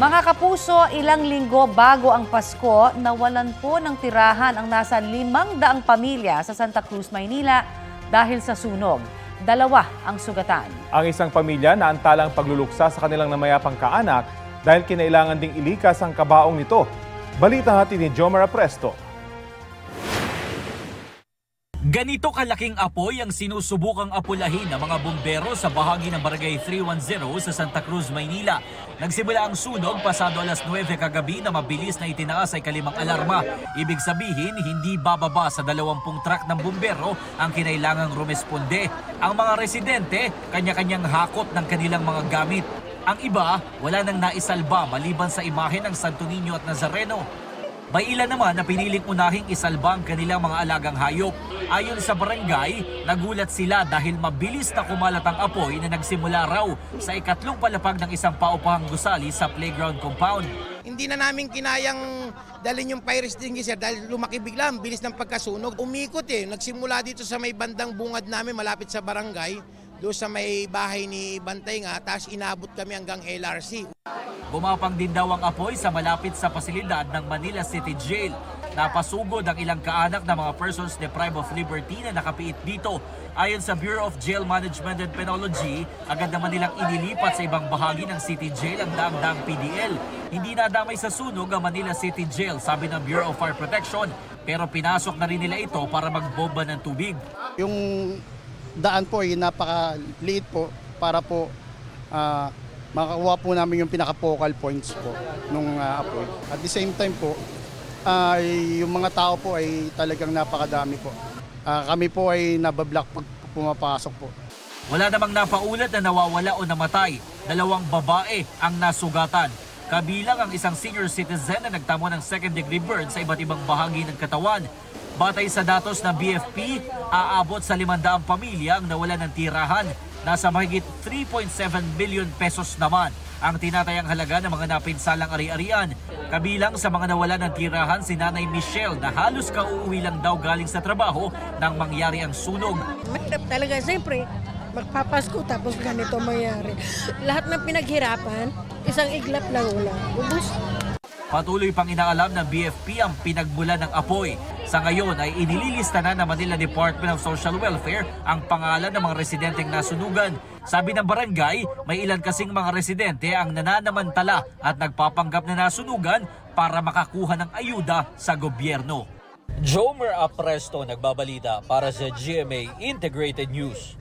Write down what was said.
Mga kapuso, ilang linggo bago ang Pasko, nawalan po ng tirahan ang nasa 500 pamilya sa Santa Cruz, Maynila dahil sa sunog. 2 ang sugatan. Ang isang pamilya na antalang pagluluksa sa kanilang namayapang kaanak dahil kinailangan ding ilikas ang kabaong nito. Balita hatid ni Jomar Apresto. Ganito kalaking apoy ang sinusubukang apulahin ng mga bumbero sa bahagi ng Barangay 310 sa Santa Cruz, Maynila. Nagsimula ang sunog pasado alas 9 kagabi na mabilis na itinaas ay kalimang alarma. Ibig sabihin, hindi bababa sa 20 truck ng bumbero ang kinailangang rumesponde. Ang mga residente, kanya-kanyang hakot ng kanilang mga gamit. Ang iba, wala nang naisalba maliban sa imahe ng Santo Niño at Nazareno. May ilan naman na piniling unahing isalba ang kanilang mga alagang hayop. Ayon sa barangay, nagulat sila dahil mabilis na kumalat ang apoy na nagsimula raw sa ikatlong palapag ng isang paupahang gusali sa playground compound. Hindi na namin kinayang dalhin yung fire extinguisher dahil lumaki bigla ang bilis ng pagkasunog. Umikot nagsimula dito sa may bandang bungad namin malapit sa barangay, doon sa may bahay ni Bantay nga, tapos inabot kami hanggang LRC. Bumapang din daw ang apoy sa malapit sa pasilidad ng Manila City Jail. Napasugod ang ilang kaanak ng mga persons deprived of liberty na nakapiit dito. Ayon sa Bureau of Jail Management and Penology, agad naman nilang inilipat sa ibang bahagi ng City Jail ang daang-daang PDL. Hindi nadamay sa sunog ang Manila City Jail, sabi ng Bureau of Fire Protection, pero pinasok na rin nila ito para magbomba ng tubig. Yung daan po ay napakaliit po para po makakuha po namin yung pinaka-focal points po nung apoy. At the same time po, yung mga tao po ay talagang napakadami po. Kami po ay nabablock pag pumapasok po. Wala namang napaulat na nawawala o namatay. 2 babae ang nasugatan. Kabilang ang isang senior citizen na nagtamo ng second-degree burn sa iba't ibang bahagi ng katawan. Batay sa datos ng BFP, aabot sa 500 pamilya ang nawalan ng tirahan. Nasa mahigit 3.7 billion pesos naman ang tinatayang halaga ng mga napinsalang ari-arian. Kabilang sa mga nawalan ng tirahan si Nanay Michelle na halos kauuwi lang daw galing sa trabaho nang mangyari ang sunog. Mahirap talaga, siyempre, magpapasko tapos ganito mangyari. Lahat ng pinaghirapan, isang iglap lang ulang. Ubus. Patuloy pang inaalam ng BFP ang pinagmula ng apoy. Sa ngayon ay inililista na ng Manila Department of Social Welfare ang pangalan ng mga residenteng nasunugan. Sabi ng barangay, may ilan kasing mga residente ang nananamantala at nagpapanggap na nasunugan para makakuha ng ayuda sa gobyerno. Jomar Apresto nagbabalita para sa GMA Integrated News.